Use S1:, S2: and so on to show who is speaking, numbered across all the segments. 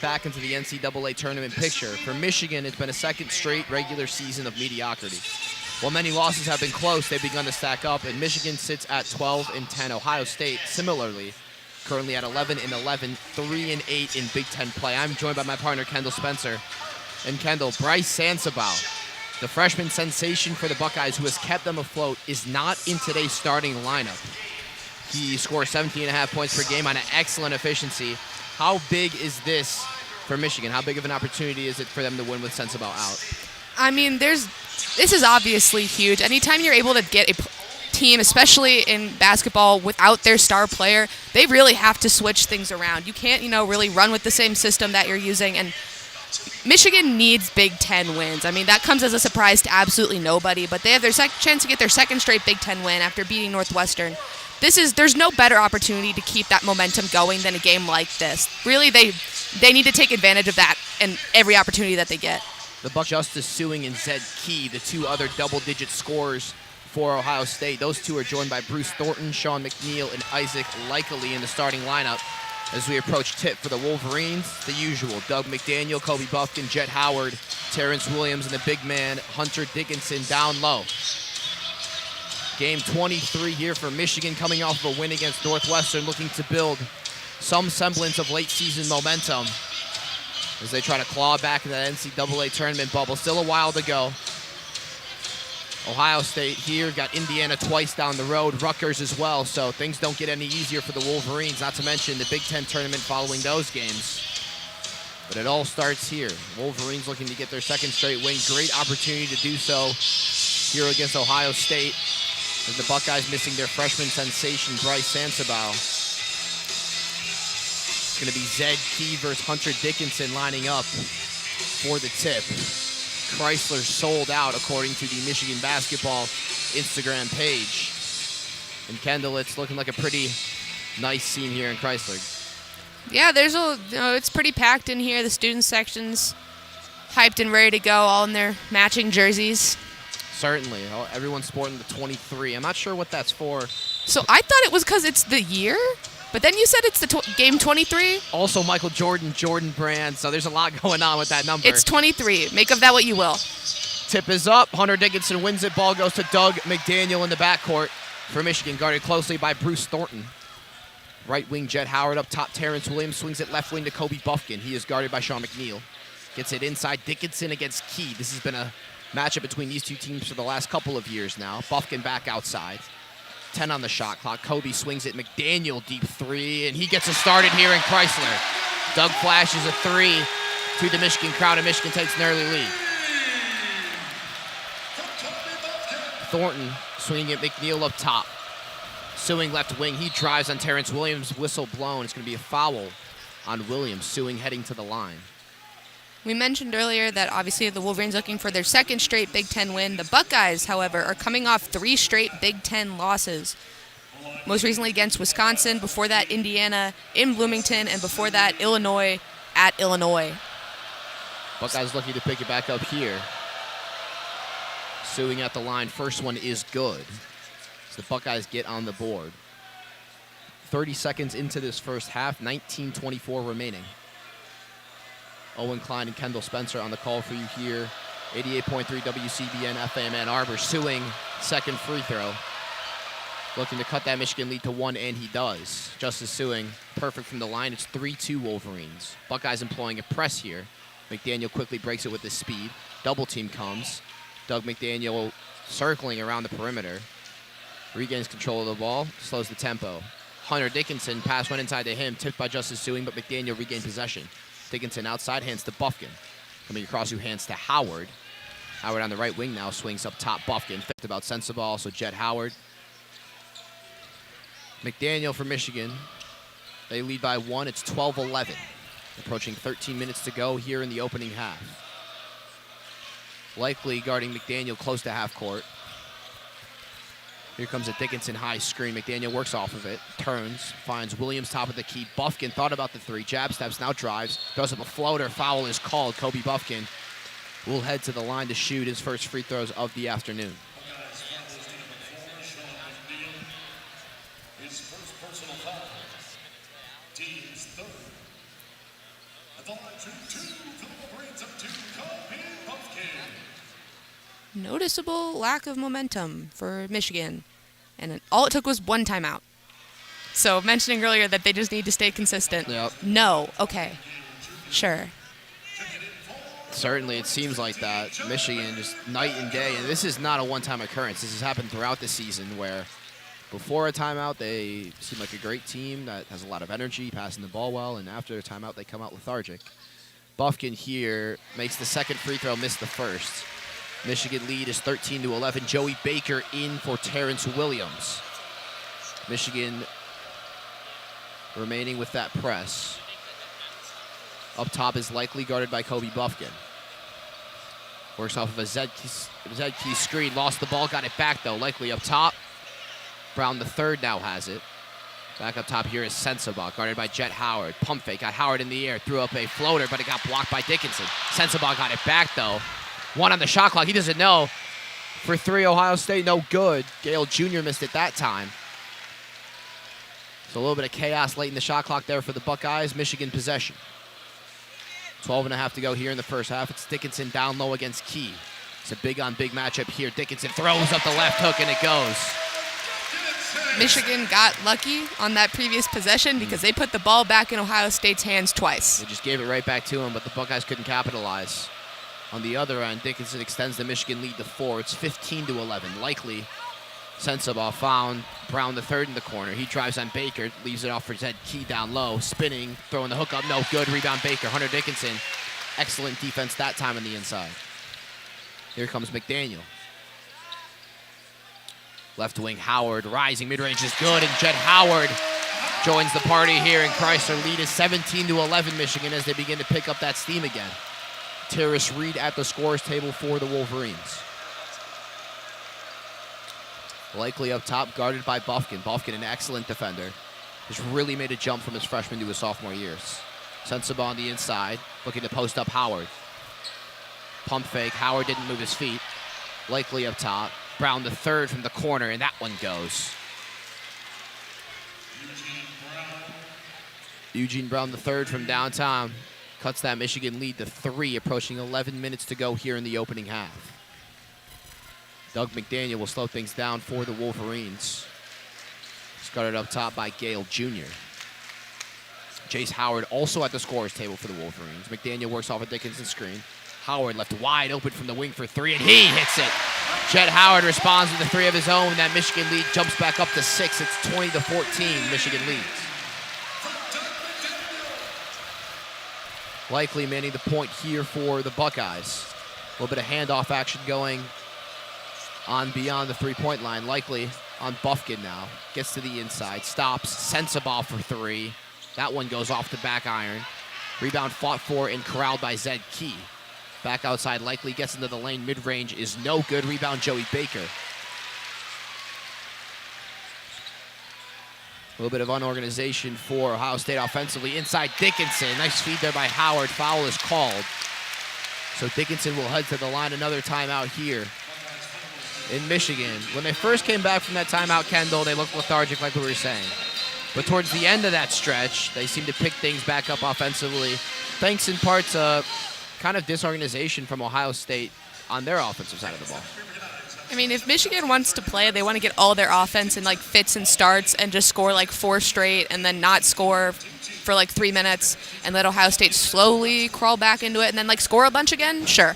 S1: back into the NCAA tournament picture. For Michigan, it's been a second straight regular season of mediocrity. While many losses have been close, they've begun to stack up, and Michigan sits at 12-10. Ohio State, similarly, currently at 11-11, 3-8 in Big Ten play. I'm joined by my partner, Kendall Spencer. And Kendall, Bryce Sansabaugh, the freshman sensation for the Buckeyes who has kept them afloat, is not in today's starting lineup. He scores 17.5 points per game on an excellent efficiency. How big is this for Michigan? How big of an opportunity is it for them to win with Sansabaugh out?
S2: I mean, this is obviously huge. Anytime you're able to get a team, especially in basketball, without their star player, they really have to switch things around. You can't, really run with the same system that you're using. And Michigan needs Big Ten wins. I mean, that comes as a surprise to absolutely nobody, but they have their chance to get their second straight Big Ten win after beating Northwestern. There's no better opportunity to keep that momentum going than a game like this. Really, they need to take advantage of that and every opportunity that they get.
S1: The Buck Justice Suing and Zed Key, the two other double-digit scorers for Ohio State. Those two are joined by Bruce Thornton, Sean McNeil, and Isaac Likely in the starting lineup. As we approach tip for the Wolverines, the usual: Doug McDaniel, Kobe Buffkin, Jet Howard, Terrence Williams, and the big man, Hunter Dickinson, down low. Game 23 here for Michigan, coming off of a win against Northwestern, looking to build some semblance of late-season momentum as they try to claw back in that NCAA tournament bubble. Still a while to go. Ohio State here, got Indiana twice down the road, Rutgers as well, so things don't get any easier for the Wolverines, not to mention the Big Ten tournament following those games. But it all starts here. Wolverines looking to get their second straight win. Great opportunity to do so here against Ohio State, as the Buckeyes missing their freshman sensation, Bryce Sansabaugh. It's going to be Zed Key versus Hunter Dickinson lining up for the tip. Crisler sold out, according to the Michigan basketball Instagram page. And Kendall, it's looking like a pretty nice scene here in Crisler.
S2: Yeah, it's pretty packed in here. The student section's hyped and ready to go, all in their matching jerseys.
S1: Certainly. Everyone's sporting the 23. I'm not sure what that's for.
S2: So I thought it was because it's the year, but then you said it's the game 23?
S1: Also Michael Jordan brand, so there's a lot going on with that number.
S2: It's 23. Make of that what you will.
S1: Tip is up. Hunter Dickinson wins it. Ball goes to Doug McDaniel in the backcourt for Michigan, guarded closely by Bruce Thornton. Right wing Jet Howard up top. Terrence Williams swings it left wing to Kobe Buffkin. He is guarded by Sean McNeil. Gets it inside. Dickinson against Key. This has been a matchup between these two teams for the last couple of years now. Buffkin back outside. 10 on the shot clock. Kobe swings it. McDaniel deep three, and he gets it started here in Crisler. Doug flashes a three to the Michigan crowd, and Michigan takes an early lead. Thornton swinging it. McNeil up top. Suing left wing. He drives on Terrence Williams. Whistle blown. It's going to be a foul on Williams. Suing heading to the line.
S2: We mentioned earlier that obviously the Wolverines looking for their second straight Big Ten win. The Buckeyes, however, are coming off 3 straight Big Ten losses. Most recently against Wisconsin, before that Indiana in Bloomington, and before that Illinois at Illinois.
S1: Buckeyes looking to pick it back up here. Suing at the line. First one is good. So the Buckeyes get on the board. 30 seconds into this first half, 19:24 remaining. Owen Klein and Kendall Spencer on the call for you here. 88.3 WCBN FM Ann Arbor. Suing, second free throw. Looking to cut that Michigan lead to 1, and he does. Justice Suing, perfect from the line. It's 3-2 Wolverines. Buckeyes employing a press here. McDaniel quickly breaks it with his speed. Double team comes. Doug McDaniel circling around the perimeter. Regains control of the ball, slows the tempo. Hunter Dickinson, pass went inside to him, tipped by Justice Suing, but McDaniel regained possession. Dickinson outside, hands to Buffkin. Coming across, who hands to Howard. Howard on the right wing now, swings up top. Buffkin, picked about Sensabaugh, so Jet Howard. McDaniel for Michigan. They lead by 1. It's 12-11. Approaching 13 minutes to go here in the opening half. Likely guarding McDaniel close to half court. Here comes a Dickinson high screen. McDaniel works off of it, turns, finds Williams top of the key. Buffkin thought about the three, jab steps, now drives, throws up a floater. Foul is called. Kobe Buffkin will head to the line to shoot his first free throws of the afternoon.
S2: Noticeable lack of momentum for Michigan. And all it took was one timeout. So mentioning earlier that they just need to stay consistent.
S1: Yep.
S2: No. Okay. Sure.
S1: Certainly, it seems like that. Michigan just night and day. And this is not a one-time occurrence. This has happened throughout the season where before a timeout, they seem like a great team that has a lot of energy, passing the ball well. And after a timeout, they come out lethargic. Bufkin here makes the second free throw, missed the first. Michigan lead is 13-11. Joey Baker in for Terrence Williams. Michigan remaining with that press. Up top is likely guarded by Kobe Bufkin. Works off of a Zedke screen. Lost the ball, got it back though. Likely up top. Brown the third now has it. Back up top here is Sensabaugh, guarded by Jet Howard. Pump fake, got Howard in the air. Threw up a floater, but it got blocked by Dickinson. Sensabaugh got it back though. One on the shot clock. He doesn't know. For three, Ohio State, no good. Gale Jr. missed it that time. So a little bit of chaos late in the shot clock there for the Buckeyes. Michigan possession. 12.5 to go here in the first half. It's Dickinson down low against Key. It's a big-on-big matchup here. Dickinson throws up the left hook, and it goes.
S2: Michigan got lucky on that previous possession because they put the ball back in Ohio State's hands twice.
S1: They just gave it right back to him, but the Buckeyes couldn't capitalize. On the other end, Dickinson extends the Michigan lead to 4. It's 15-11. Likely, Sensabaugh found Brown the third in the corner. He drives on Baker, leaves it off for Zed Key down low, spinning, throwing the hook up, no good. Rebound Baker. Hunter Dickinson, excellent defense that time on the inside. Here comes McDaniel. Left wing Howard, rising mid-range is good, and Jet Howard joins the party here in Crisler. Lead is 17-11 Michigan as they begin to pick up that steam again. Terrace Reed at the scorer's table for the Wolverines. Likely up top, guarded by Bufkin. Bufkin, an excellent defender. Has really made a jump from his freshman to his sophomore years. Sensabaugh on the inside, looking to post up Howard. Pump fake, Howard didn't move his feet. Likely up top. Brown the third from the corner, and that one goes. Eugene Brown the third from downtown. Cuts that Michigan lead to 3, approaching 11 minutes to go here in the opening half. Doug McDaniel will slow things down for the Wolverines. Started up top by Gale Jr. Jace Howard also at the scorer's table for the Wolverines. McDaniel works off a Dickinson screen. Howard left wide open from the wing for 3, and he hits it. Jet Howard responds with a 3 of his own. That Michigan lead jumps back up to 6. It's 20-14, Michigan leads. Likely manning the point here for the Buckeyes. A little bit of handoff action going on beyond the three-point line. Likely on Bufkin now. Gets to the inside, stops, Sensabaugh for 3. That one goes off the back iron. Rebound fought for and corralled by Zed Key. Back outside, Likely gets into the lane. Mid-range is no good. Rebound Joey Baker. A little bit of unorganization for Ohio State offensively. Inside Dickinson. Nice feed there by Howard. Foul is called. So Dickinson will head to the line. Another timeout here in Michigan. When they first came back from that timeout, Kendall, they looked lethargic like we were saying. But towards the end of that stretch, they seem to pick things back up offensively. Thanks in part to kind of disorganization from Ohio State on their offensive side of the ball.
S2: I mean, if Michigan wants to play, they want to get all their offense in like fits and starts and just score like 4 straight and then not score for like 3 minutes and let Ohio State slowly crawl back into it and then like score a bunch again. Sure.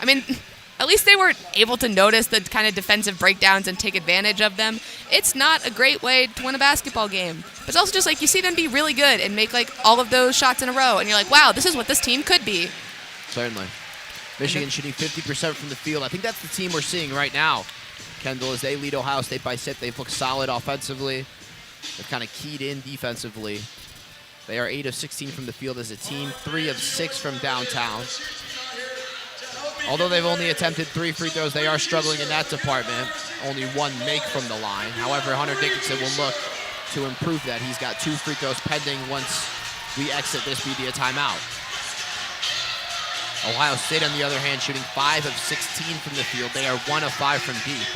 S2: I mean, at least they were able to notice the kind of defensive breakdowns and take advantage of them. It's not a great way to win a basketball game. But it's also just like you see them be really good and make like all of those shots in a row and you're like, wow, this is what this team could be.
S1: Certainly. Michigan shooting 50% from the field. I think that's the team we're seeing right now, Kendall, as they lead Ohio State by 6. They've looked solid offensively. They've kind of keyed in defensively. They are 8 of 16 from the field as a team, 3 of 6 from downtown. Although they've only attempted 3 free throws, they are struggling in that department. Only 1 make from the line. However, Hunter Dickinson will look to improve that. He's got 2 free throws pending once we exit this media timeout. Ohio State, on the other hand, shooting 5 of 16 from the field. They are 1 of 5 from deep.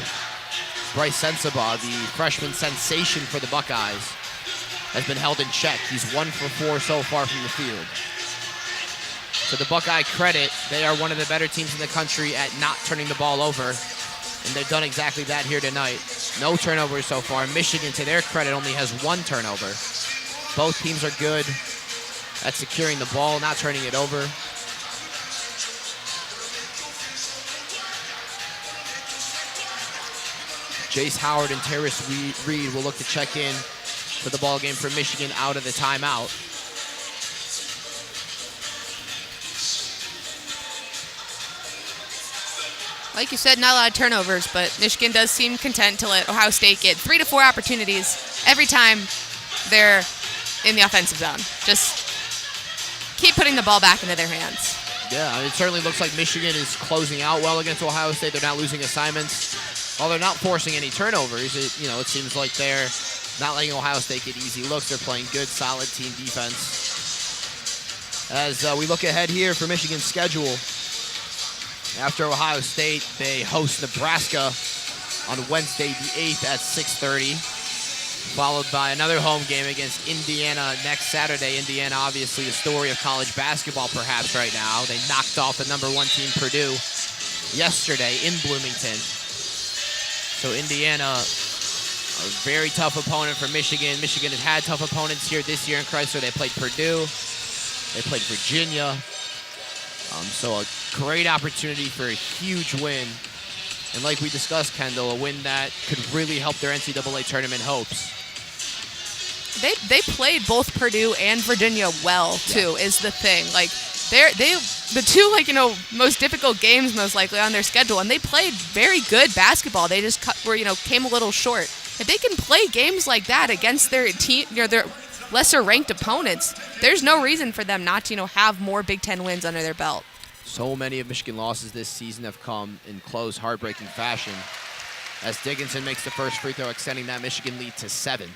S1: Bryce Sensabaugh, the freshman sensation for the Buckeyes, has been held in check. He's 1 for 4 so far from the field. To the Buckeye credit, they are one of the better teams in the country at not turning the ball over, and they've done exactly that here tonight. No turnovers so far. Michigan, to their credit, only has 1 turnover. Both teams are good at securing the ball, not turning it over. Jace Howard and Terrace Reed will look to check in for the ball game for Michigan out of the timeout.
S2: Like you said, not a lot of turnovers, but Michigan does seem content to let Ohio State get 3 to 4 opportunities every time they're in the offensive zone. Just keep putting the ball back into their hands.
S1: Yeah, it certainly looks like Michigan is closing out well against Ohio State. They're not losing assignments. While they're not forcing any turnovers, it seems like they're not letting Ohio State get easy looks. They're playing good, solid team defense. As we look ahead here for Michigan's schedule, after Ohio State, they host Nebraska on Wednesday the 8th at 6:30, followed by another home game against Indiana next Saturday. Indiana, obviously, the story of college basketball perhaps right now. They knocked off the #1 team, Purdue, yesterday in Bloomington. So Indiana, a very tough opponent for Michigan. Michigan has had tough opponents here this year in Crisler. They played Purdue. They played Virginia. So a great opportunity for a huge win. And like we discussed, Kendall, a win that could really help their NCAA tournament hopes.
S2: They played both Purdue and Virginia well, too, is the thing. Like, the two, most difficult games most likely on their schedule, and they played very good basketball. They just came a little short. If they can play games like that against their team, their lesser-ranked opponents, there's no reason for them not to, have more Big Ten wins under their belt.
S1: So many of Michigan losses this season have come in close, heartbreaking fashion, as Dickinson makes the first free throw, extending that Michigan lead to 7.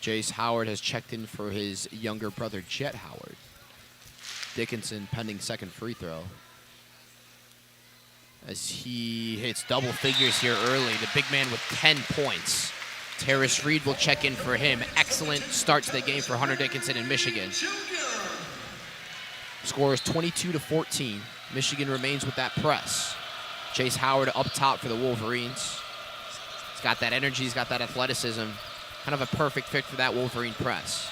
S1: Jace Howard has checked in for his younger brother, Jet Howard. Dickinson pending second free throw. As he hits double figures here early, the big man with 10 points. Terrace Reed will check in for him. Excellent start to the game for Hunter Dickinson in Michigan. Score is 22-14. Michigan remains with that press. Jace Howard up top for the Wolverines. He's got that energy, he's got that athleticism. Kind of a perfect fit for that Wolverine press.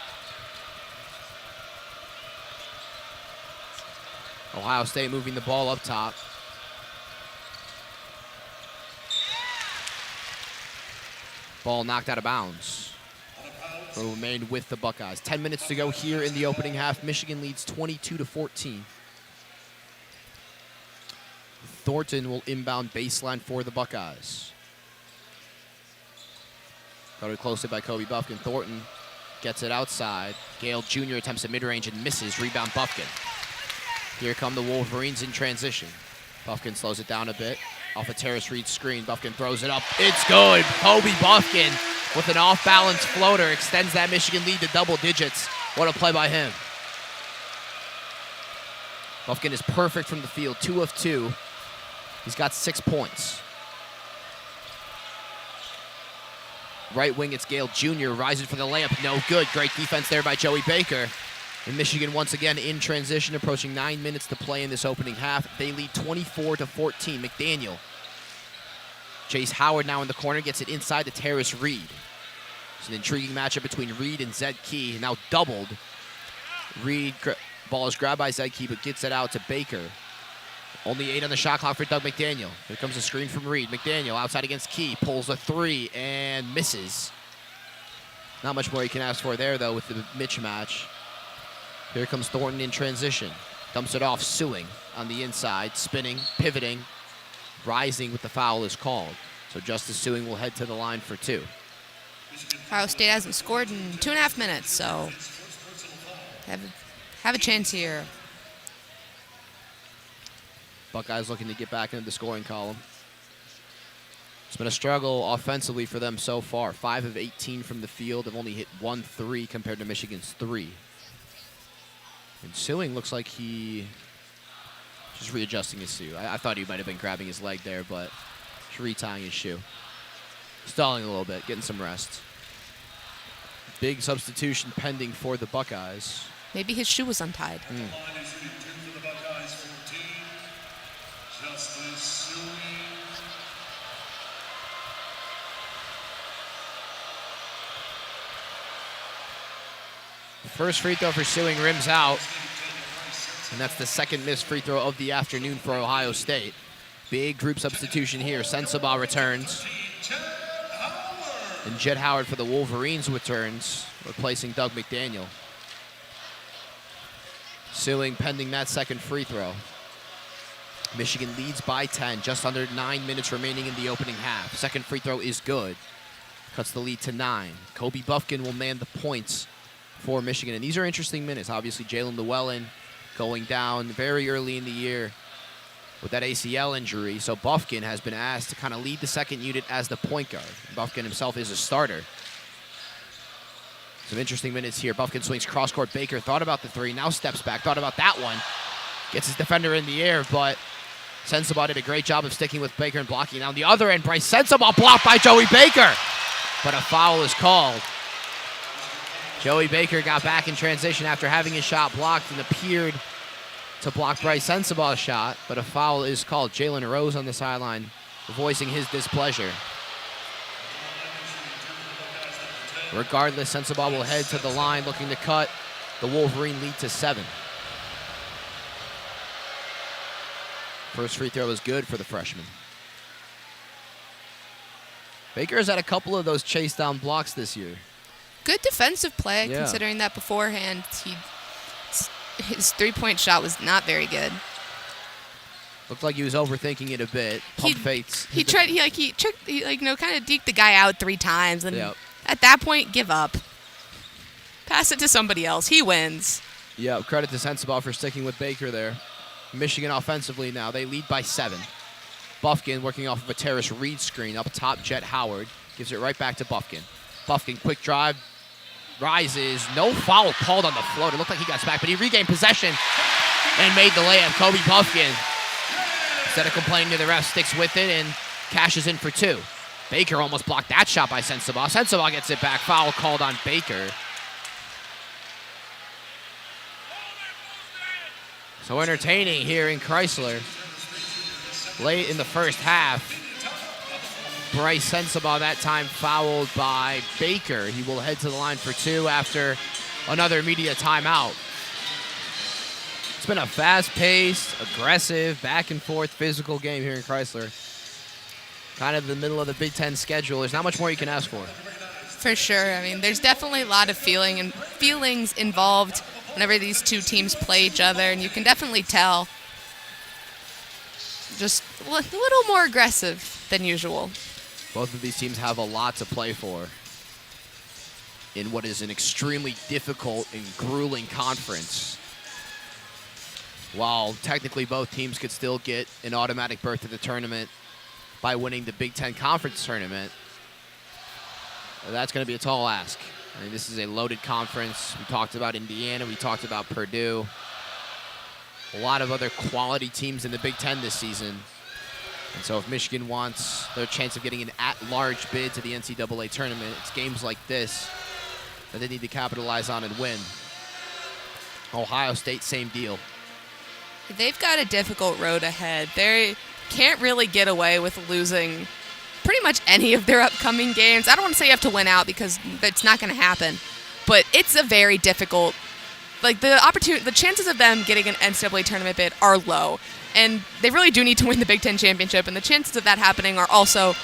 S1: Ohio State moving the ball up top. Ball knocked out of bounds. Will remain with the Buckeyes. 10 minutes to go here in the opening half. Michigan leads 22-14. Thornton will inbound baseline for the Buckeyes. Guarded closely by Kobe Buffkin. Thornton gets it outside. Gale Jr. attempts a mid-range and misses. Rebound Buffkin. Here come the Wolverines in transition. Buffkin slows it down a bit. Off a Terrace Reed screen. Buffkin throws it up. It's good. Kobe Buffkin with an off-balance floater extends that Michigan lead to double digits. What a play by him. Buffkin is perfect from the field. 2 of 2. He's got 6 points. Right wing, it's Gale Jr. rising for the layup. No good. Great defense there by Joey Baker. And Michigan once again in transition, approaching 9 minutes to play in this opening half. They lead 24-14. McDaniel. Jace Howard now in the corner, gets it inside to Terrace Reed. It's an intriguing matchup between Reed and Zed Key, now doubled. Reed, ball is grabbed by Zed Key, but gets it out to Baker. Only 8 on the shot clock for Doug McDaniel. Here comes a screen from Reed. McDaniel outside against Key, pulls a 3 and misses. Not much more you can ask for there, though, with the mismatch. Here comes Thornton in transition. Dumps it off, Sewing on the inside, spinning, pivoting, rising with the foul is called. So Justice Sewing will head to the line for 2.
S2: Ohio State hasn't scored in 2.5 minutes, so have a chance here.
S1: Buckeyes looking to get back into the scoring column. It's been a struggle offensively for them so far. 5 of 18 from the field. They've only hit 1 3 compared to Michigan's 3. And Sewing looks like he just readjusting his shoe. I thought he might have been grabbing his leg there, but he's retying his shoe. Stalling a little bit, getting some rest. Big substitution pending for the Buckeyes.
S2: Maybe his shoe was untied.
S1: First free throw for Sewing rims out. And that's the second missed free throw of the afternoon for Ohio State. Big group substitution here. Sensabaugh returns. And Jett Howard for the Wolverines returns, replacing Doug McDaniel. Sewing pending that second free throw. Michigan leads by 10, just under 9 minutes remaining in the opening half. Second free throw is good. Cuts the lead to 9. Kobe Buffkin will man the points for Michigan. And these are interesting minutes. Obviously, Jalen Llewellyn going down very early in the year with that ACL injury. So Buffkin has been asked to kind of lead the second unit as the point guard. Buffkin himself is a starter. Some interesting minutes here. Buffkin swings cross-court. Baker thought about the three, now steps back, thought about that one. Gets his defender in the air, but Sensabaugh did a great job of sticking with Baker and blocking. Now on the other end, Bryce Sensabaugh blocked by Joey Baker. But a foul is called. Joey Baker got back in transition after having his shot blocked and appeared to block Bryce Sensabaugh's shot, but a foul is called. Jalen Rose on the sideline voicing his displeasure. Regardless, Sensabaugh will head to the line looking to cut the Wolverine lead to 7. First free throw is good for the freshman. Baker has had a couple of those chase down blocks this year.
S2: Good defensive play,
S1: Yeah.
S2: considering that beforehand his three-point shot was not very good.
S1: Looked like he was overthinking it a bit. Pump fakes.
S2: He tried, kind of deked the guy out 3 times, and
S1: Yep.
S2: at that point, give up. Pass it to somebody else. He wins.
S1: Yeah, credit to Sensabaugh for sticking with Baker there. Michigan offensively now, they lead by 7. Buffkin working off of a Terrace Reed screen up top. Jett Howard gives it right back to Buffkin. Buffkin, quick drive, rises. No foul called on the float. It looked like he got back, but he regained possession and made the layup. Kobe Buffkin, instead of complaining to the ref, sticks with it and cashes in for 2. Baker almost blocked that shot by Sensabaugh. Sensabaugh gets it back. Foul called on Baker. So entertaining here in Crisler. Late in the first half, Bryce Sensabaugh that time fouled by Baker. He will head to the line for 2 after another media timeout. It's been a fast-paced, aggressive, back-and-forth, physical game here in Crisler. Kind of the middle of the Big Ten schedule. There's not much more you can ask for.
S2: For sure. I mean, there's definitely a lot of feelings involved whenever these two teams play each other, and you can definitely tell just a little more aggressive than usual.
S1: Both of these teams have a lot to play for in what is an extremely difficult and grueling conference. While technically both teams could still get an automatic berth to the tournament by winning the Big Ten Conference Tournament, that's going to be a tall ask. I mean, this is a loaded conference. We talked about Indiana. We talked about Purdue. A lot of other quality teams in the Big Ten this season. And so if Michigan wants their chance of getting an at-large bid to the NCAA tournament, it's games like this that they need to capitalize on and win. Ohio State, same deal.
S2: They've got a difficult road ahead. They can't really get away with losing pretty much any of their upcoming games. I don't want to say you have to win out because that's not going to happen, but it's a very difficult, the chances of them getting an NCAA tournament bid are low, and they really do need to win the Big Ten championship, and the chances of that happening are also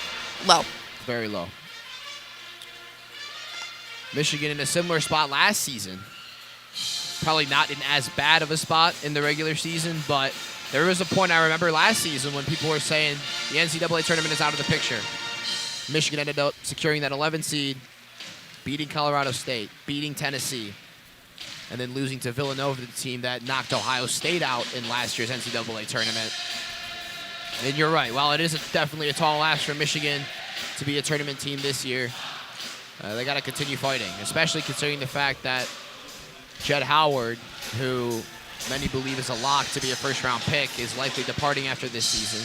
S2: low.
S1: Very low. Michigan in a similar spot last season. Probably not in as bad of a spot in the regular season, but there was a point I remember last season when people were saying the NCAA tournament is out of the picture. Michigan ended up securing that 11 seed, beating Colorado State, beating Tennessee, and then losing to Villanova, the team that knocked Ohio State out in last year's NCAA tournament. And you're right, while it is definitely a tall ask for Michigan to be a tournament team this year, they got to continue fighting, especially considering the fact that Jett Howard, who many believe is a lock to be a first-round pick, is likely departing after this season.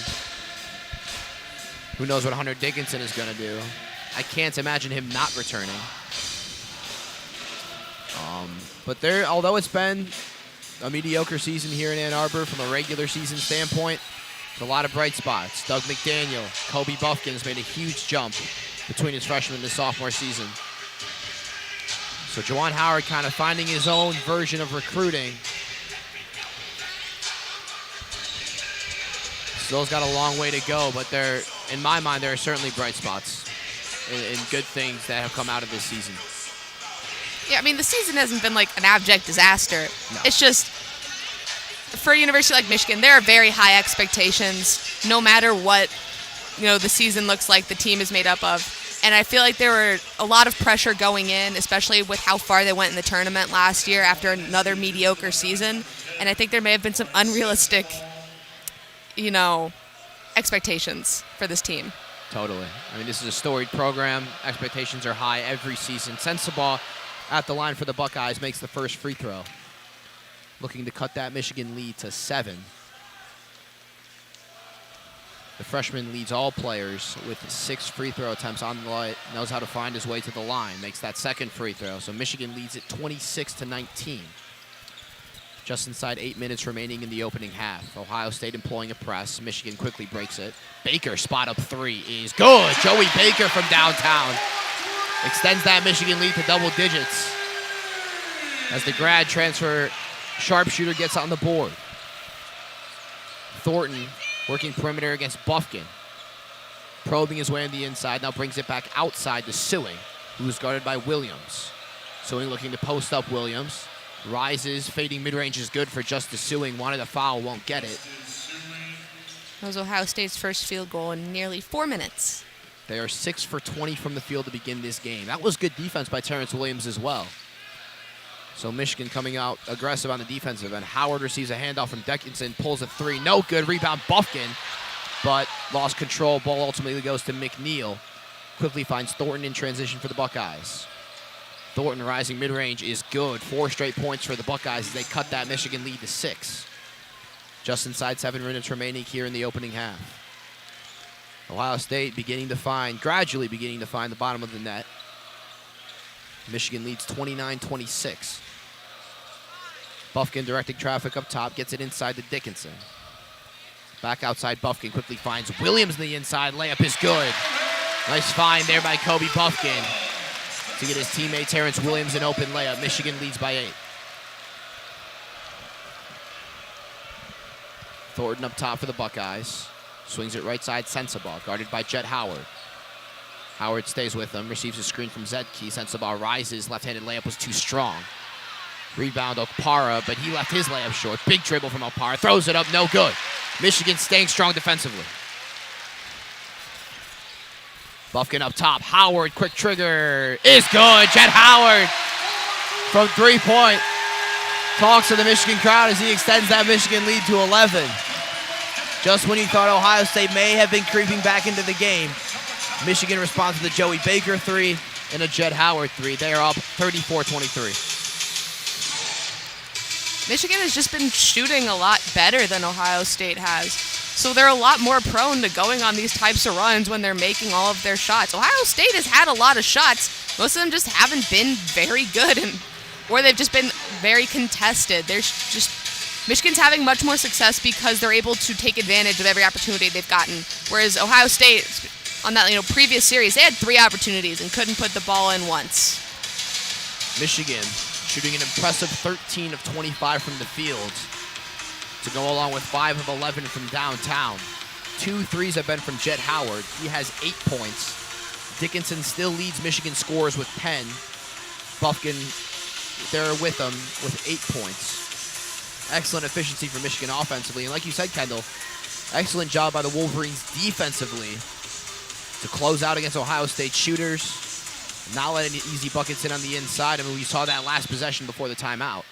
S1: Who knows what Hunter Dickinson is going to do? I can't imagine him not returning. But although it's been a mediocre season here in Ann Arbor from a regular season standpoint, there's a lot of bright spots. Doug McDaniel, Kobe Buffkin's made a huge jump between his freshman and his sophomore season. So Juwan Howard kind of finding his own version of recruiting. Still's got a long way to go, but in my mind, there are certainly bright spots and good things that have come out of this season.
S2: Yeah, I mean, the season hasn't been like an abject disaster.
S1: No.
S2: It's just, for a university like Michigan, there are very high expectations, no matter what, the season looks like the team is made up of. And I feel like there were a lot of pressure going in, especially with how far they went in the tournament last year after another mediocre season. And I think there may have been some unrealistic, expectations for this team.
S1: Totally. I mean, this is a storied program. Expectations are high every season. Sensabaugh at the line for the Buckeyes makes the first free throw. Looking to cut that Michigan lead to 7. The freshman leads all players with 6 free throw attempts on the line, knows how to find his way to the line, makes that second free throw. So Michigan leads it 26-19. Just inside 8 minutes remaining in the opening half. Ohio State employing a press. Michigan quickly breaks it. Baker spot up 3 is good. Joey Baker from downtown extends that Michigan lead to double digits as the grad transfer sharpshooter gets on the board. Thornton working perimeter against Buffkin. Probing his way on the inside. Now brings it back outside to Sewing, who's guarded by Williams. Sewing looking to post up Williams. Rises, fading mid-range is good for Justice Sewing. Wanted a foul, won't get it.
S2: That was Ohio State's first field goal in nearly 4 minutes.
S1: They are 6 for 20 from the field to begin this game. That was good defense by Terrence Williams as well. So Michigan coming out aggressive on the defensive end. Howard receives a handoff from Dickinson, pulls a 3. No good. Rebound Buffkin, but lost control. Ball ultimately goes to McNeil. Quickly finds Thornton in transition for the Buckeyes. Thornton rising mid-range is good. 4 straight points for the Buckeyes as they cut that Michigan lead to 6. Just inside 7 minutes remaining here in the opening half. Ohio State gradually beginning to find the bottom of the net. Michigan leads 29-26. Buffkin directing traffic up top, gets it inside to Dickinson. Back outside, Buffkin quickly finds Williams in the inside. Layup is good. Nice find there by Kobe Buffkin to get his teammate Terrence Williams an open layup. Michigan leads by 8. Thornton up top for the Buckeyes. Swings it right side, Sensabaugh, guarded by Jet Howard. Howard stays with him, receives a screen from Zetke. Sensabaugh rises, left-handed layup was too strong. Rebound Okpara, but he left his layup short. Big dribble from Okpara, throws it up, no good. Michigan staying strong defensively. Buffkin up top, Howard, quick trigger, is good. Jet Howard from 3-point. Talks to the Michigan crowd as he extends that Michigan lead to 11. Just when you thought Ohio State may have been creeping back into the game, Michigan responds with a Joey Baker 3 and a Jet Howard 3. They are up 34-23.
S2: Michigan has just been shooting a lot better than Ohio State has. So they're a lot more prone to going on these types of runs when they're making all of their shots. Ohio State has had a lot of shots. Most of them just haven't been very good, or they've just been very contested. Michigan's having much more success because they're able to take advantage of every opportunity they've gotten. Whereas Ohio State, on that previous series, they had 3 opportunities and couldn't put the ball in once.
S1: Michigan shooting an impressive 13 of 25 from the field to go along with 5 of 11 from downtown. 2 threes have been from Jet Howard. He has 8 points. Dickinson still leads Michigan scores with 10. Buffkin there with him with 8 points. Excellent efficiency for Michigan offensively. And like you said, Kendall, excellent job by the Wolverines defensively to close out against Ohio State shooters. Not letting easy buckets in on the inside. I mean, we saw that last possession before the timeout.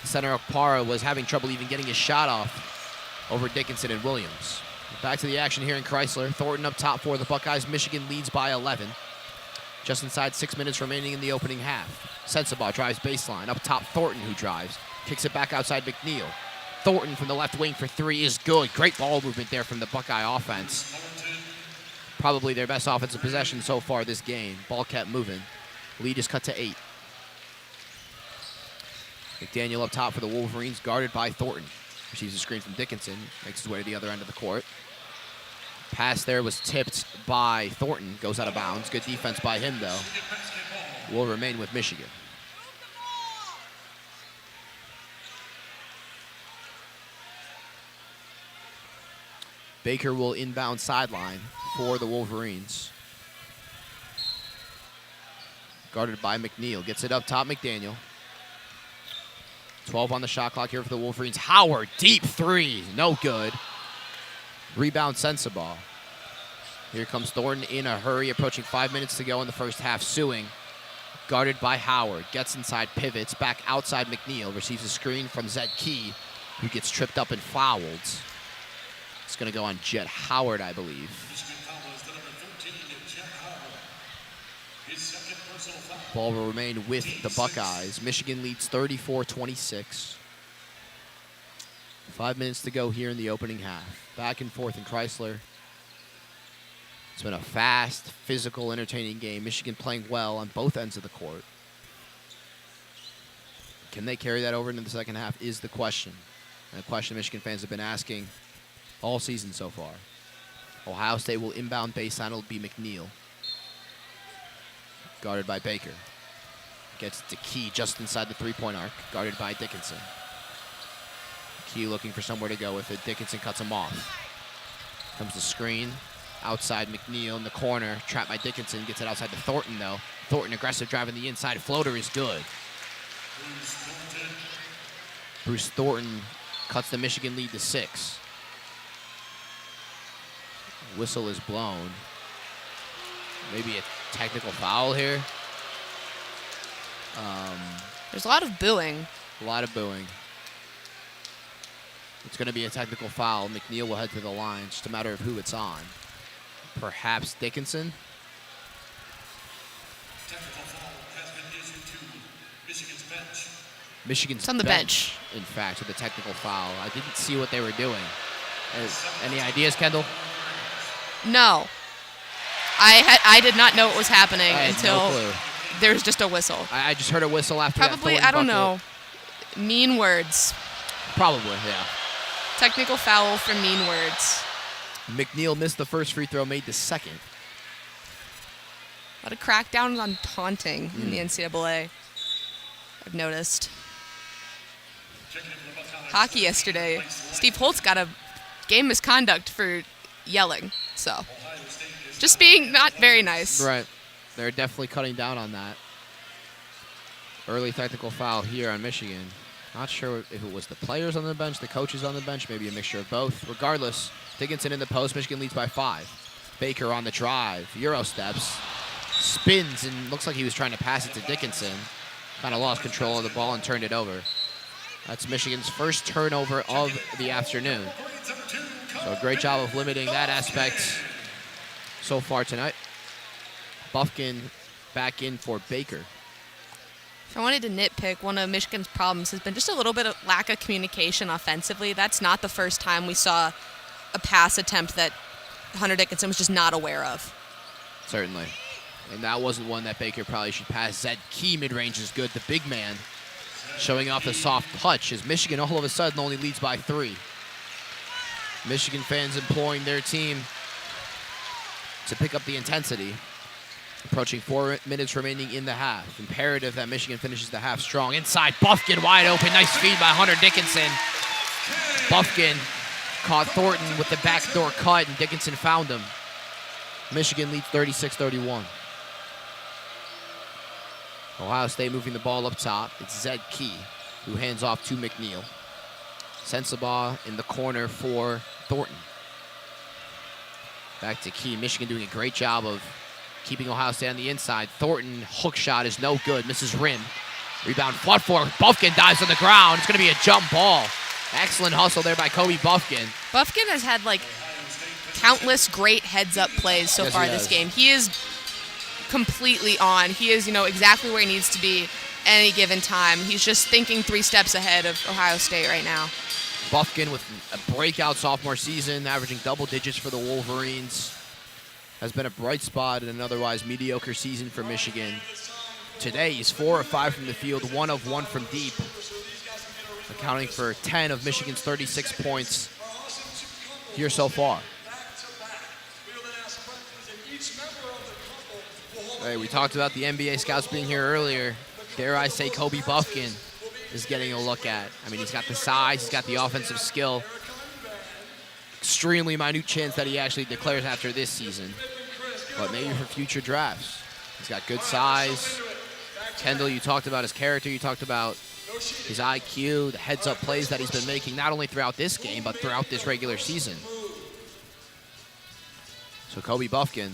S1: Center Okpara was having trouble even getting his shot off over Dickinson and Williams. Back to the action here in Crisler. Thornton up top for the Buckeyes. Michigan leads by 11. Just inside 6 minutes remaining in the opening half. Sensabaugh drives baseline. Up top, Thornton who drives. Kicks it back outside McNeil. Thornton from the left wing for 3 is good. Great ball movement there from the Buckeye offense. Probably their best offensive possession so far this game. Ball kept moving. Lead is cut to 8. McDaniel up top for the Wolverines, guarded by Thornton. Receives a screen from Dickinson, makes his way to the other end of the court. Pass there was tipped by Thornton, goes out of bounds. Good defense by him, though. Will remain with Michigan. Baker will inbound sideline for the Wolverines. Guarded by McNeil. Gets it up top, McDaniel. 12 on the shot clock here for the Wolverines. Howard, deep three, no good. Rebound, Sensabaugh. Here comes Thornton in a hurry, approaching 5 minutes to go in the first half. Suing, guarded by Howard. Gets inside, pivots, back outside McNeil. Receives a screen from Zed Key, who gets tripped up and fouled. It's going to go on Jet Howard, I believe. Ball will remain with the Buckeyes. Michigan leads 34-26. 5 minutes to go here in the opening half. Back and forth in Crisler. It's been a fast, physical, entertaining game. Michigan playing well on both ends of the court. Can they carry that over into the second half is the question. And a question Michigan fans have been asking all season so far. Ohio State will inbound baseline. It'll be McNeil. Guarded by Baker. Gets to Key just inside the three-point arc. Guarded by Dickinson. Key looking for somewhere to go with it. Dickinson cuts him off. Comes the screen. Outside McNeil in the corner. Trapped by Dickinson. Gets it outside to Thornton, though. Thornton aggressive driving the inside. Floater is good. Bruce Thornton cuts the Michigan lead to 6. Whistle is blown. Maybe a technical foul here.
S2: There's a lot of booing.
S1: A lot of booing. It's going to be a technical foul. McNeil will head to the line. It's just a matter of who it's on. Perhaps Dickinson.
S3: Technical foul has been issued to Michigan's bench.
S1: Michigan's
S2: It's on the bench.
S1: In fact, with the technical foul. I didn't see what they were doing. Any ideas, Kendall?
S2: No. I did not know what was happening
S1: I had
S2: until
S1: no clue.
S2: there was just a whistle.
S1: I just heard a whistle after
S2: Probably,
S1: that.
S2: I don't know. Mean words.
S1: Probably, yeah.
S2: Technical foul for mean words.
S1: McNeil missed the first free throw, made the second.
S2: A lot of crackdowns on taunting in the NCAA, I've noticed. Hockey yesterday, Steve Holtz got a game misconduct for yelling, so just being not very nice.
S1: Right. They're definitely cutting down on that. Early technical foul here on Michigan. Not sure if it was the players on the bench, the coaches on the bench, maybe a mixture of both. Regardless, Dickinson in the post. Michigan leads by 5. Baker on the drive. Euro steps. Spins and looks like he was trying to pass it to Dickinson. Kind of lost control of the ball and turned it over. That's Michigan's first turnover of the afternoon. So a great job of limiting that aspect so far tonight. Buffkin back in for Baker.
S2: If I wanted to nitpick, one of Michigan's problems has been just a little bit of lack of communication offensively. That's not the first time we saw a pass attempt that Hunter Dickinson was just not aware of.
S1: Certainly. And that wasn't one that Baker probably should pass. Zed Key mid-range is good. The big man showing off the soft touch as Michigan all of a sudden only leads by 3. Michigan fans imploring their team to pick up the intensity. Approaching 4 minutes remaining in the half. Imperative that Michigan finishes the half strong. Inside, Buffkin wide open. Nice feed by Hunter Dickinson. Buffkin caught Thornton with the backdoor cut, and Dickinson found him. Michigan leads 36-31. Ohio State moving the ball up top. It's Zed Key, who hands off to McNeil. Sensabaugh in the corner for Thornton. Back to Key. Michigan doing a great job of keeping Ohio State on the inside. Thornton, hook shot is no good. Misses rim. Rebound, flood for Buffkin dives on the ground. It's going to be a jump ball. Excellent hustle there by Kobe Buffkin.
S2: Buffkin has had, like, countless great heads-up plays so far this game. He is completely on. He is, exactly where he needs to be any given time. He's just thinking 3 steps ahead of Ohio State right now.
S1: Buffkin with a breakout sophomore season, averaging double digits for the Wolverines. Has been a bright spot in an otherwise mediocre season for Michigan. Today, he's 4 of 5 from the field, 1 of 1 from deep. accounting for 10 of Michigan's 36 points here so far. Hey, we talked about the NBA scouts being here earlier. Dare I say Kobe Buffkin is getting a look at. I mean, he's got the size, he's got the offensive skill. Extremely minute chance that he actually declares after this season, but maybe for future drafts. He's got good size. Kendall, you talked about his character, you talked about his IQ, the heads-up plays that he's been making not only throughout this game, but throughout this regular season. So Kobe Buffkin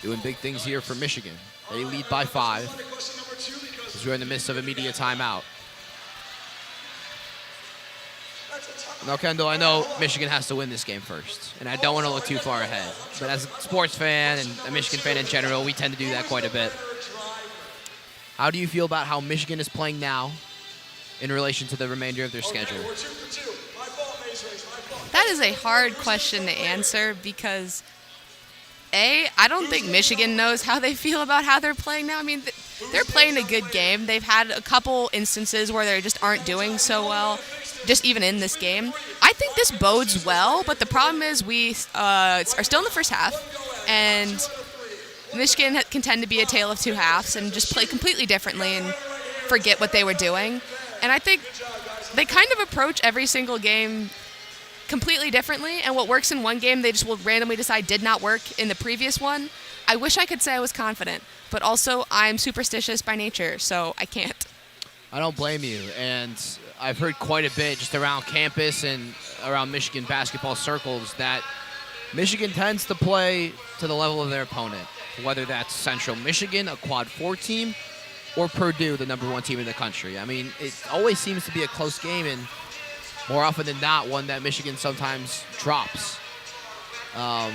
S1: doing big things here for Michigan. They lead by 5 as we're in the midst of a media timeout. Now, Kendall, I know Michigan has to win this game first, and I don't want to look too far ahead. But as a sports fan and a Michigan fan in general, we tend to do that quite a bit. How do you feel about how Michigan is playing now in relation to the remainder of their schedule?
S2: That is a hard question to answer because, I don't think Michigan knows how they feel about how they're playing now. I mean, they're playing a good game. They've had a couple instances where they just aren't doing so well, just even in this game. I think this bodes well, but the problem is we are still in the first half, and Michigan can tend to be a tale of two halves and just play completely differently and forget what they were doing. And I think they kind of approach every single game completely differently, and what works in one game, they just will randomly decide did not work in the previous one. I wish I could say I was confident, but also I'm superstitious by nature, so I can't.
S1: I don't blame you, and I've heard quite a bit just around campus and around Michigan basketball circles that Michigan tends to play to the level of their opponent, whether that's Central Michigan, a Quad 4 team, or Purdue, the number 1 team in the country. I mean, it always seems to be a close game, and more often than not, one that Michigan sometimes drops. I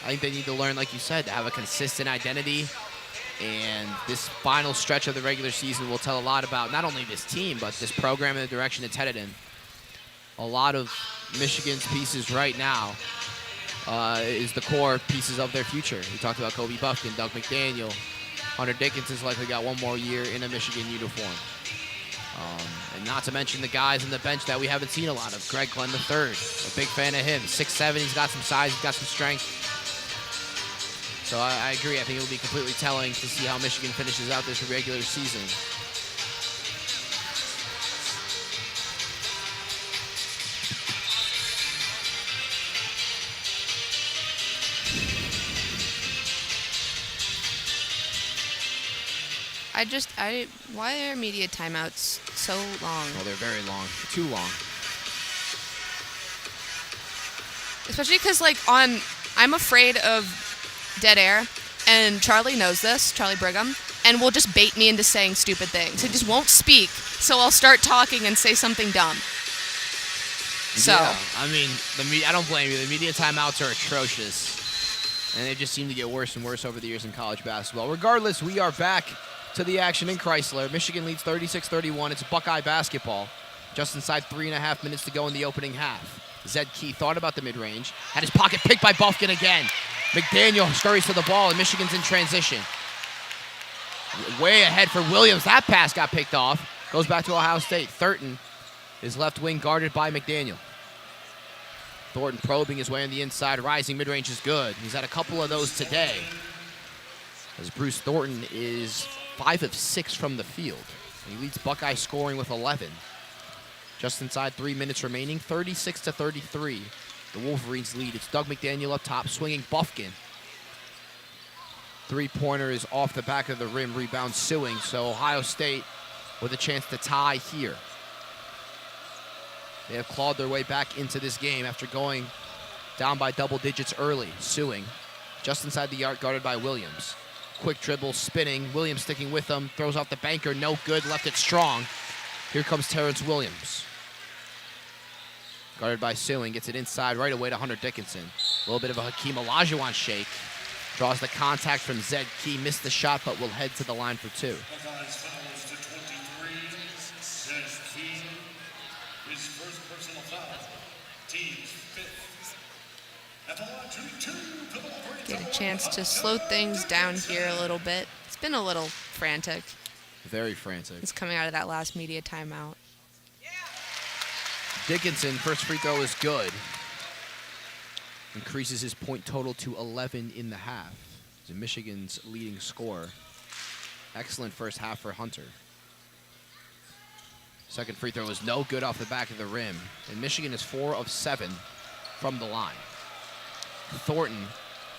S1: think they need to learn, like you said, to have a consistent identity, and this final stretch of the regular season will tell a lot about not only this team, but this program and the direction it's headed in. A lot of Michigan's pieces right now is the core pieces of their future. We talked about Kobe Buffkin, Doug McDaniel. Hunter Dickinson's likely got one more year in a Michigan uniform. And not to mention the guys on the bench that we haven't seen a lot of. Greg Glenn III, a big fan of him. 6'7", he's got some size, he's got some strength. So I agree. I think it will be completely telling to see how Michigan finishes out this regular season.
S2: Why are media timeouts so long?
S1: Oh, they're very long. Too long.
S2: Especially because, I'm afraid of dead air, and Charlie knows this, Charlie Brigham, and will just bait me into saying stupid things. He just won't speak, so I'll start talking and say something dumb. So.
S1: Yeah, I mean, I don't blame you. The media timeouts are atrocious, and they just seem to get worse and worse over the years in college basketball. Regardless, we are back to the action in Crisler. Michigan leads 36-31. It's Buckeye basketball. Just inside 3.5 minutes to go in the opening half. Zed Key thought about the mid-range. Had his pocket picked by Buffkin again. McDaniel scurries to the ball, and Michigan's in transition. Way ahead for Williams. That pass got picked off. Goes back to Ohio State. Thornton is left wing guarded by McDaniel. Thornton probing his way on the inside. Rising mid-range is good. He's had a couple of those today, as Bruce Thornton is 5 of 6 from the field. He leads Buckeye scoring with 11. Just inside 3 minutes remaining, 36-33. The Wolverines lead. It's Doug McDaniel up top, swinging Buffkin. Three-pointer is off the back of the rim, rebound Sewing. So Ohio State with a chance to tie here. They have clawed their way back into this game after going down by double digits early. Sewing just inside the arc, guarded by Williams. Quick dribble, spinning. Williams sticking with him. Throws off the banker. No good. Left it strong. Here comes Terrence Williams. Guarded by Sewing. Gets it inside right away to Hunter Dickinson. A little bit of a Hakeem Olajuwon shake. Draws the contact from Zed Key. Missed the shot, but will head to the line for 2.
S3: Buckeyes fouls to 23. Zed Key, his first personal foul. Team's 5th. At the line, 2-2.
S2: Get a chance to slow things down here a little bit. It's been a little frantic.
S1: Very frantic.
S2: It's coming out of that last media timeout.
S3: Yeah,
S1: Dickinson, first free throw is good. Increases his point total to 11 in the half. He's Michigan's leading scorer. Excellent first half for Hunter. Second free throw is no good off the back of the rim. And Michigan is 4 of 7 from the line. Thornton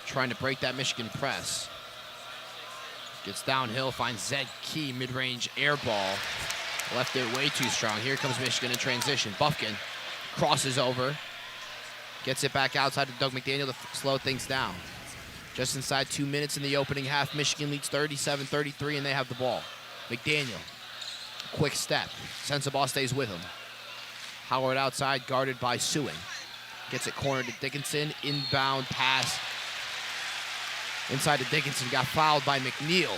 S1: trying to break that Michigan press. Gets downhill, finds Zed Key, mid-range air ball. Left it way too strong. Here comes Michigan in transition. Bufkin crosses over. Gets it back outside to Doug McDaniel to slow things down. Just inside 2 minutes in the opening half, Michigan leads 37-33, and they have the ball. McDaniel, quick step. Sensabaugh stays with him. Howard outside, guarded by Sewing. Gets it cornered to Dickinson. Inbound pass. Inside to Dickinson, got fouled by McNeil.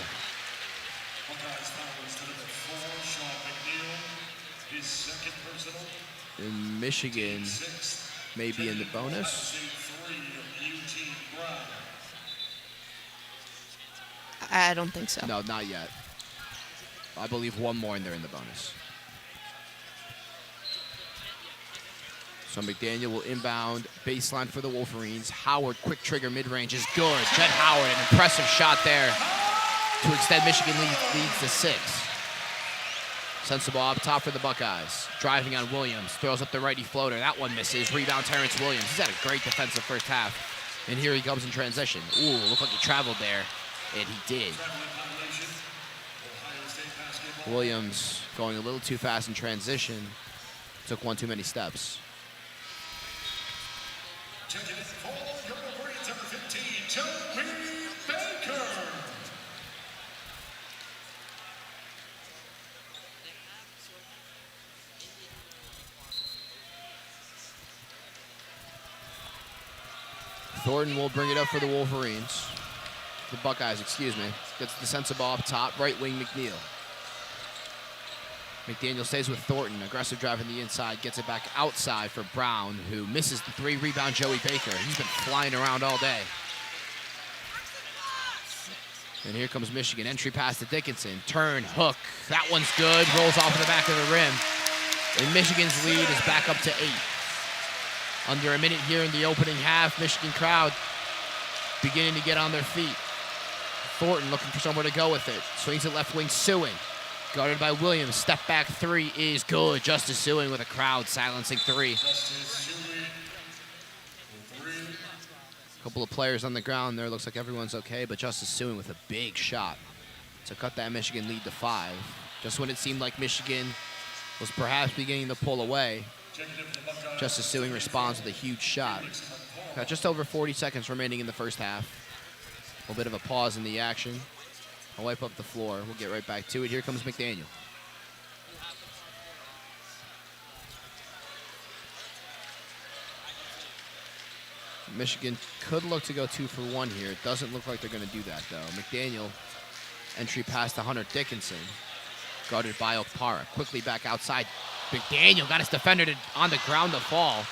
S3: Buckeyes foul is to number 4, Sean McNeil. His second personal.
S1: And Michigan
S3: Sixth.
S1: may be in the bonus.
S3: 3, Eugene Brown.
S2: I don't think so.
S1: No, not yet. I believe one more and they're in the bonus. So McDaniel will inbound, baseline for the Wolverines. Howard, quick trigger, mid-range is good. Jed Howard, an impressive shot there to extend Michigan leads to 6. Sensabaugh up top for the Buckeyes. Driving on Williams, throws up the righty floater. That one misses. Rebound Terrence Williams. He's had a great defensive first half. And here he comes in transition. Ooh, looked like he traveled there. And he did. Williams going a little too fast in transition. Took one too many steps.
S3: Taking it for your Wolverines, number 15, Toby Baker.
S1: Thornton will bring it up for the Wolverines. The Buckeyes, excuse me. Gets the Sensabaugh up top, right wing McNeil. McDaniel stays with Thornton. Aggressive drive in the inside. Gets it back outside for Brown, who misses the 3. Rebound Joey Baker. He's been flying around all day. And here comes Michigan. Entry pass to Dickinson. Turn, hook. That one's good. Rolls off of the back of the rim. And Michigan's lead is back up to 8. Under a minute here in the opening half. Michigan crowd beginning to get on their feet. Thornton looking for somewhere to go with it. Swings it left wing, Sewing. Guarded by Williams. Step back 3 is good. Justice Sewing with a crowd silencing 3. A couple of players on the ground there. Looks like everyone's okay, but Justice Sewing with a big shot to cut that Michigan lead to 5. Just when it seemed like Michigan was perhaps beginning to pull away, Justice Sewing responds with a huge shot. Got just over 40 seconds remaining in the first half. A little bit of a pause in the action. I'll wipe up the floor. We'll get right back to it. Here comes McDaniel. Michigan could look to go 2 for 1 here. It doesn't look like they're going to do that, though. McDaniel, entry pass to Hunter Dickinson. Guarded by Okpara. Quickly back outside. McDaniel got his defender on the ground to fall.